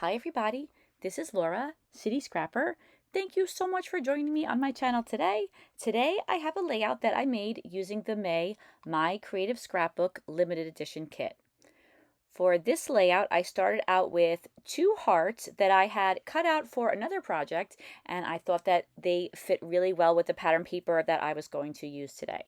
Hi everybody, this is Laura, City Scrapper. Thank you so much for joining me on my channel today. Today I have a layout that I made using the My Creative Scrapbook limited edition kit. For this layout, I started out with two hearts that I had cut out for another project, and I thought that they fit really well with the pattern paper that I was going to use today.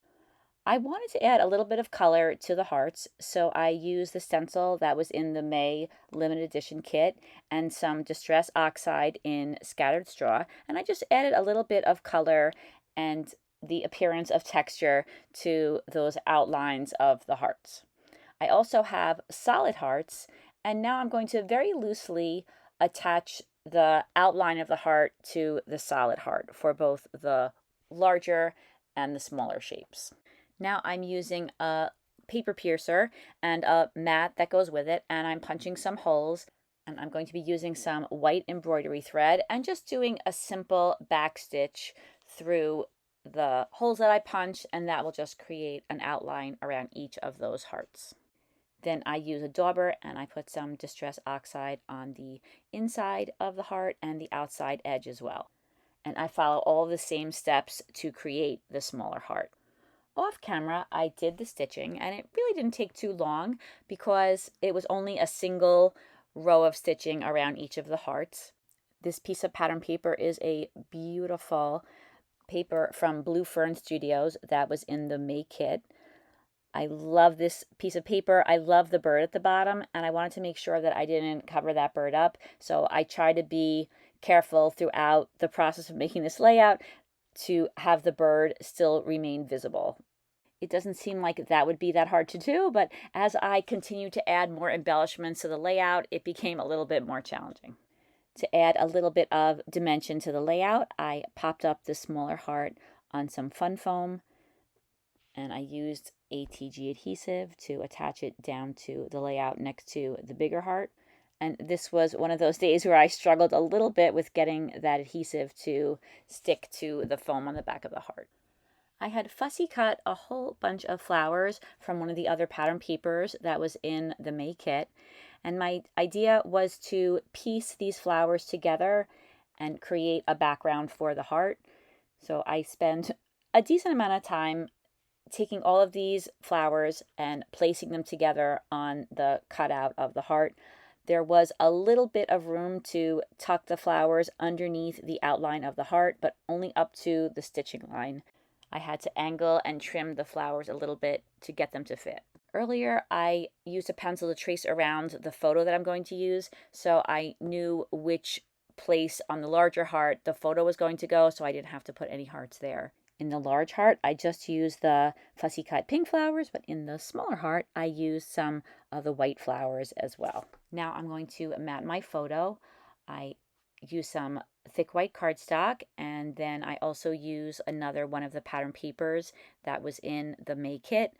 I wanted to add a little bit of color to the hearts, so I used the stencil that was in the May limited edition kit and some Distress Oxide in scattered straw, and I just added a little bit of color and the appearance of texture to those outlines of the hearts. I also have solid hearts, and now I'm going to very loosely attach the outline of the heart to the solid heart for both the larger and the smaller shapes. Now I'm using a paper piercer and a mat that goes with it, and I'm punching some holes, and I'm going to be using some white embroidery thread and just doing a simple back stitch through the holes that I punch, and that will just create an outline around each of those hearts. Then I use a dauber and I put some Distress Oxide on the inside of the heart and the outside edge as well. And I follow all the same steps to create the smaller heart. Off camera, I did the stitching, and it really didn't take too long because it was only a single row of stitching around each of the hearts. This piece of pattern paper is a beautiful paper from Blue Fern Studios that was in the May kit. I love this piece of paper. I love the bird at the bottom, and I wanted to make sure that I didn't cover that bird up. So I try to be careful throughout the process of making this layout to have the bird still remain visible. It doesn't seem like that would be that hard to do, but as I continued to add more embellishments to the layout, it became a little bit more challenging. To add a little bit of dimension to the layout, I popped up the smaller heart on some fun foam, and I used ATG adhesive to attach it down to the layout next to the bigger heart. And this was one of those days where I struggled a little bit with getting that adhesive to stick to the foam on the back of the heart. I had fussy cut a whole bunch of flowers from one of the other pattern papers that was in the May kit. And my idea was to piece these flowers together and create a background for the heart. So I spent a decent amount of time taking all of these flowers and placing them together on the cutout of the heart. There was a little bit of room to tuck the flowers underneath the outline of the heart, but only up to the stitching line. I had to angle and trim the flowers a little bit to get them to fit. Earlier, I used a pencil to trace around the photo that I'm going to use, so I knew which place on the larger heart the photo was going to go, so I didn't have to put any hearts there. In the large heart, I just used the fussy cut pink flowers, but in the smaller heart, I used some of the white flowers as well. Now I'm going to mat my photo. I use some thick white cardstock, and then I also use another one of the pattern papers that was in the May kit.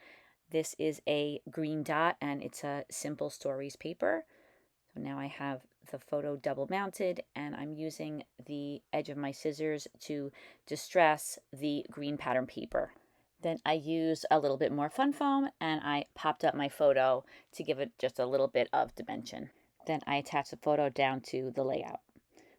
This is a green dot, and it's a Simple Stories paper. So now I have the photo double mounted, and I'm using the edge of my scissors to distress the green pattern paper. Then I used a little bit more fun foam, and I popped up my photo to give it just a little bit of dimension. Then I attached the photo down to the layout.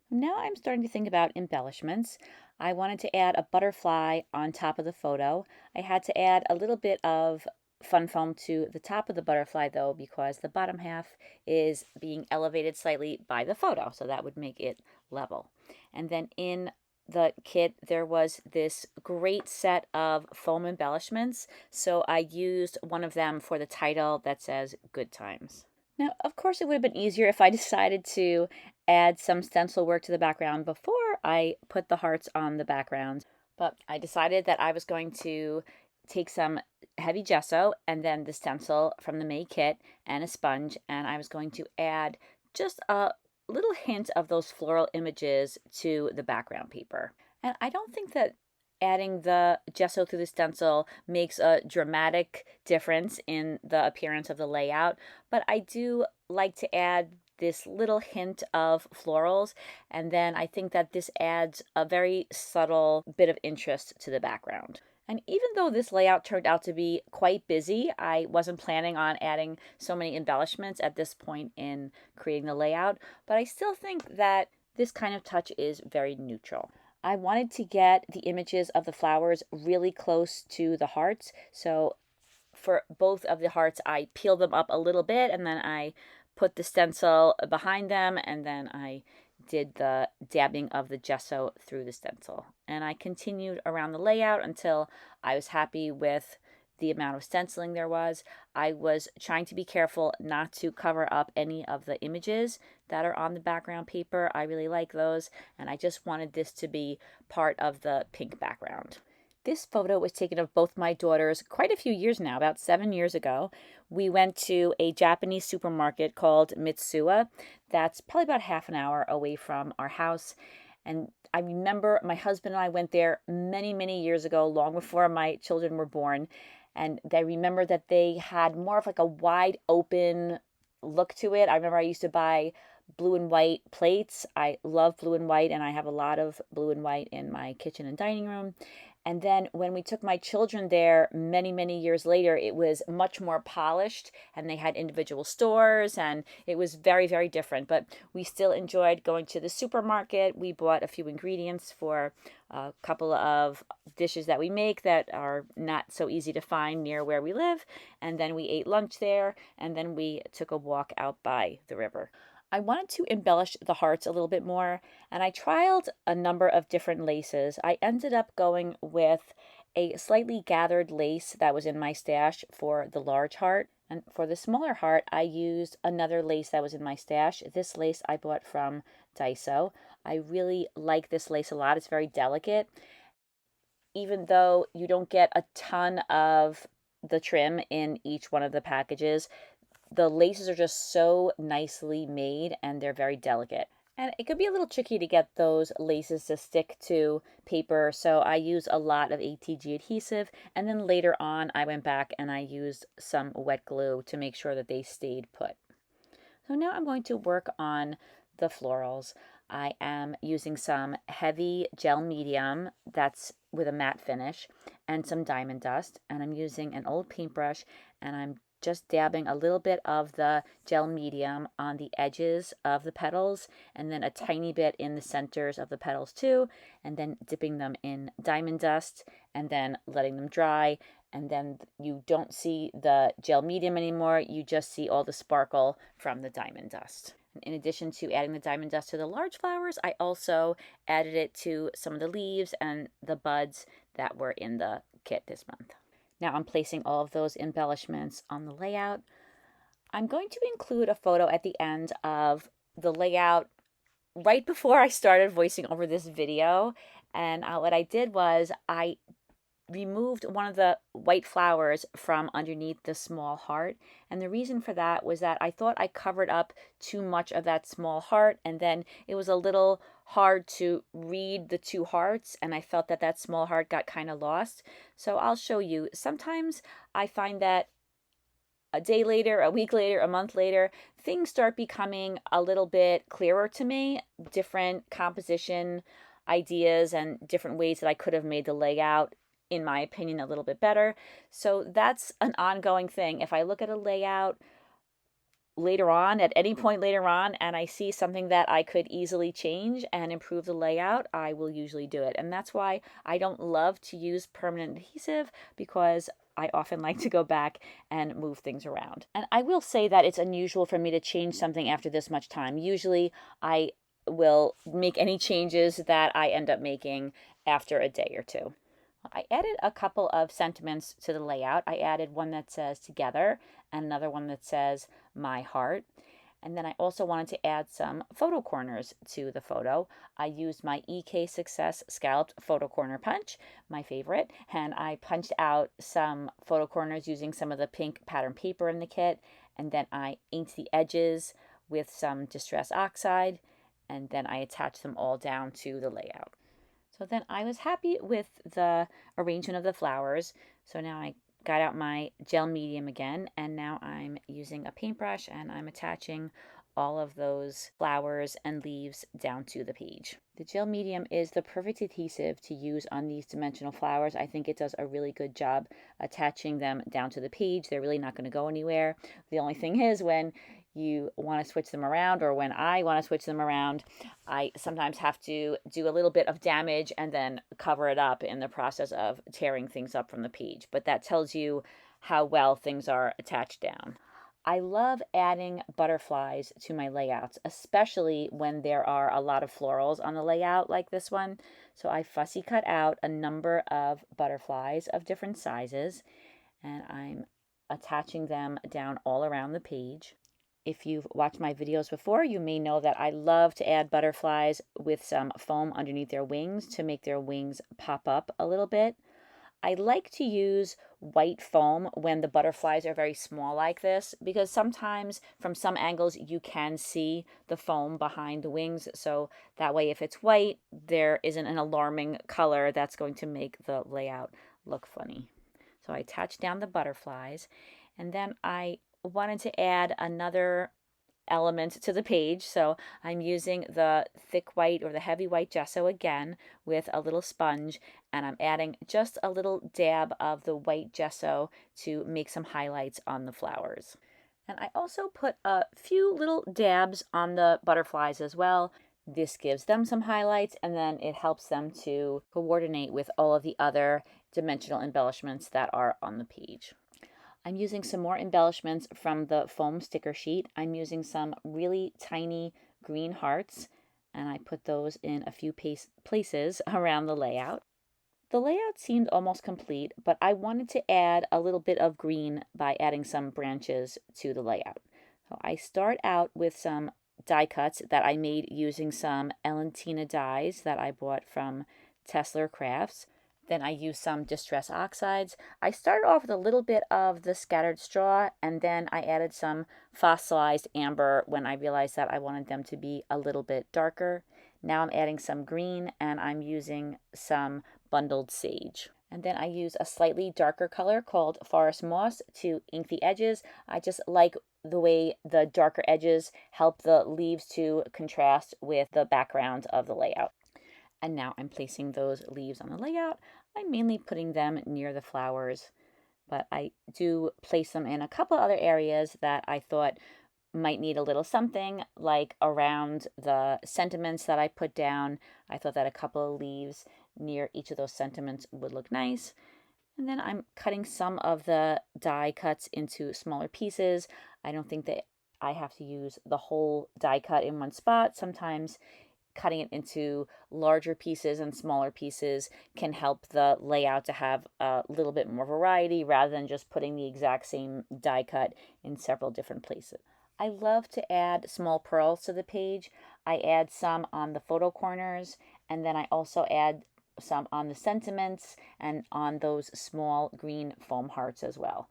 Now I'm starting to think about embellishments. I wanted to add a butterfly on top of the photo. I had to add a little bit of fun foam to the top of the butterfly though, because the bottom half is being elevated slightly by the photo, so that would make it level. And then in the kit there was this great set of foam embellishments, so I used one of them for the title that says Good Times. Now, of course, it would have been easier if I decided to add some stencil work to the background before I put the hearts on the background, but I decided that I was going to take some heavy gesso and then the stencil from the May kit and a sponge, and I was going to add just a little hint of those floral images to the background paper. And I don't think that adding the gesso through the stencil makes a dramatic difference in the appearance of the layout, but I do like to add this little hint of florals, and then I think that this adds a very subtle bit of interest to the background. And even though this layout turned out to be quite busy, I wasn't planning on adding so many embellishments at this point in creating the layout, but I still think that this kind of touch is very neutral. I wanted to get the images of the flowers really close to the hearts, so for both of the hearts, I peeled them up a little bit and then I put the stencil behind them, and then I did the dabbing of the gesso through the stencil. And I continued around the layout until I was happy with the amount of stenciling there was. I was trying to be careful not to cover up any of the images that are on the background paper. I really like those, and I just wanted this to be part of the pink background. This photo was taken of both my daughters quite a few years now, about 7 years ago. We went to a Japanese supermarket called Mitsuwa. That's probably about half an hour away from our house. And I remember my husband and I went there many, many years ago, long before my children were born. And I remember that they had more of like a wide open look to it. I remember I used to buy blue and white plates. I love blue and white, and I have a lot of blue and white in my kitchen and dining room. And then when we took my children there many, many years later, it was much more polished, and they had individual stores, and it was very, very different. But we still enjoyed going to the supermarket. We bought a few ingredients for a couple of dishes that we make that are not so easy to find near where we live. And then we ate lunch there, and then we took a walk out by the river. I wanted to embellish the hearts a little bit more, and I trialed a number of different laces. I ended up going with a slightly gathered lace that was in my stash for the large heart. And for the smaller heart, I used another lace that was in my stash. This lace I bought from Daiso. I really like this lace a lot. It's very delicate. Even though you don't get a ton of the trim in each one of the packages, the laces are just so nicely made, and they're very delicate. And it could be a little tricky to get those laces to stick to paper, so I use a lot of ATG adhesive, and then later on I went back and I used some wet glue to make sure that they stayed put. So now I'm going to work on the florals. I am using some heavy gel medium that's with a matte finish and some diamond dust, and I'm using an old paintbrush, and I'm just dabbing a little bit of the gel medium on the edges of the petals, and then a tiny bit in the centers of the petals too, and then dipping them in diamond dust and then letting them dry. And then you don't see the gel medium anymore, you just see all the sparkle from the diamond dust. In addition to adding the diamond dust to the large flowers, I also added it to some of the leaves and the buds that were in the kit this month. Now I'm placing all of those embellishments on the layout. I'm going to include a photo at the end of the layout right before I started voicing over this video. And what I did was I removed one of the white flowers from underneath the small heart. And the reason for that was that I thought I covered up too much of that small heart, and then it was a little hard to read the two hearts, and I felt that that small heart got kind of lost. So I'll show you. Sometimes I find that a day later, a week later, a month later, things start becoming a little bit clearer to me, different composition ideas and different ways that I could have made the layout, in my opinion, a little bit better. So that's an ongoing thing. If I look at a layout later on, at any point later on, and I see something that I could easily change and improve the layout, I will usually do it. And that's why I don't love to use permanent adhesive, because I often like to go back and move things around. And I will say that it's unusual for me to change something after this much time. Usually I will make any changes that I end up making after a day or two. I added a couple of sentiments to the layout. I added one that says together and another one that says my heart. And then I also wanted to add some photo corners to the photo. I used my EK Success Scalloped Photo Corner Punch, my favorite, and I punched out some photo corners using some of the pink pattern paper in the kit. And then I inked the edges with some Distress Oxide, and then I attached them all down to the layout. So then I was happy with the arrangement of the flowers. So now I got out my gel medium again, and now I'm using a paintbrush and I'm attaching all of those flowers and leaves down to the page. The gel medium is the perfect adhesive to use on these dimensional flowers. I think it does a really good job attaching them down to the page. They're really not going to go anywhere. The only thing is when you want to switch them around, or when I want to switch them around, I sometimes have to do a little bit of damage and then cover it up in the process of tearing things up from the page. But that tells you how well things are attached down. I love adding butterflies to my layouts, especially when there are a lot of florals on the layout like this one. So I fussy cut out a number of butterflies of different sizes, and I'm attaching them down all around the page. If you've watched my videos before, you may know that I love to add butterflies with some foam underneath their wings to make their wings pop up a little bit. I like to use white foam when the butterflies are very small like this, because sometimes from some angles you can see the foam behind the wings. So that way, if it's white, there isn't an alarming color that's going to make the layout look funny. So I attached down the butterflies, and then I wanted to add another element to the page. So I'm using the thick white or the heavy white gesso again with a little sponge, and I'm adding just a little dab of the white gesso to make some highlights on the flowers. And I also put a few little dabs on the butterflies as well. This gives them some highlights, and then it helps them to coordinate with all of the other dimensional embellishments that are on the page. I'm using some more embellishments from the foam sticker sheet. I'm using some really tiny green hearts, and I put those in a few places around the layout. The layout seemed almost complete, but I wanted to add a little bit of green by adding some branches to the layout. So I start out with some die cuts that I made using some Ellentina dies that I bought from Tessler Crafts. Then I used some distress oxides. I started off with a little bit of the scattered straw, and then I added some fossilized amber when I realized that I wanted them to be a little bit darker. Now I'm adding some green, and I'm using some bundled sage. And then I use a slightly darker color called forest moss to ink the edges. I just like the way the darker edges help the leaves to contrast with the background of the layout. And now I'm placing those leaves on the layout. I'm mainly putting them near the flowers, but I do place them in a couple other areas that I thought might need a little something, like around the sentiments that I put down. I thought that a couple of leaves near each of those sentiments would look nice. And then I'm cutting some of the die cuts into smaller pieces. I don't think that I have to use the whole die cut in one spot. Sometimes cutting it into larger pieces and smaller pieces can help the layout to have a little bit more variety rather than just putting the exact same die cut in several different places. I love to add small pearls to the page. I add some on the photo corners, and then I also add some on the sentiments and on those small green foam hearts as well.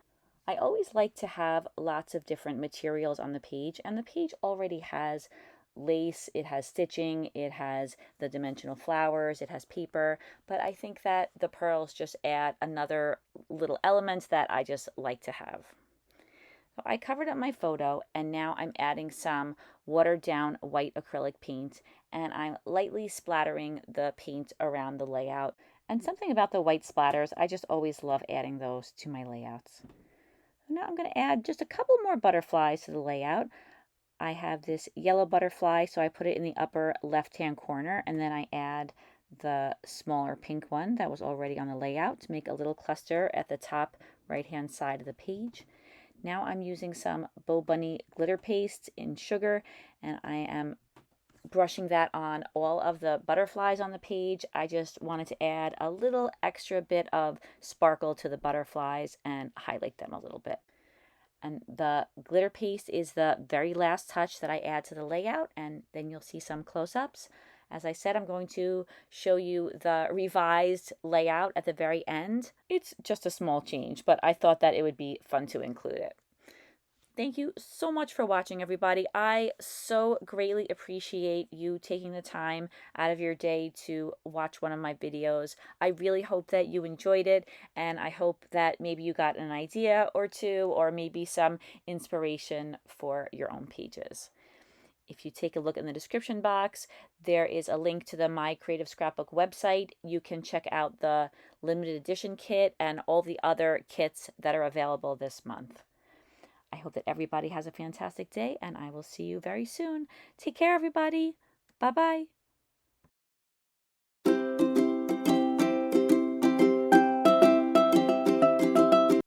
I always like to have lots of different materials on the page, and the page already has lace, it has stitching, it has the dimensional flowers, it has paper, but I think that the pearls just add another little element that I just like to have. So I covered up my photo, and now I'm adding some watered down white acrylic paint, and I'm lightly splattering the paint around the layout. And something about the white splatters, I just always love adding those to my layouts. So now I'm going to add just a couple more butterflies to the layout. I have this yellow butterfly, so I put it in the upper left-hand corner, and then I add the smaller pink one that was already on the layout to make a little cluster at the top right-hand side of the page. Now I'm using some Bow Bunny glitter paste in sugar, and I am brushing that on all of the butterflies on the page. I just wanted to add a little extra bit of sparkle to the butterflies and highlight them a little bit. And the glitter paste is the very last touch that I add to the layout, and then you'll see some close-ups. As I said, I'm going to show you the revised layout at the very end. It's just a small change, but I thought that it would be fun to include it. Thank you so much for watching, everybody. I so greatly appreciate you taking the time out of your day to watch one of my videos. I really hope that you enjoyed it, and I hope that maybe you got an idea or two, or maybe some inspiration for your own pages. If you take a look in the description box, there is a link to the My Creative Scrapbook website. You can check out the limited edition kit and all the other kits that are available this month. I hope that everybody has a fantastic day, and I will see you very soon. Take care, everybody. Bye-bye.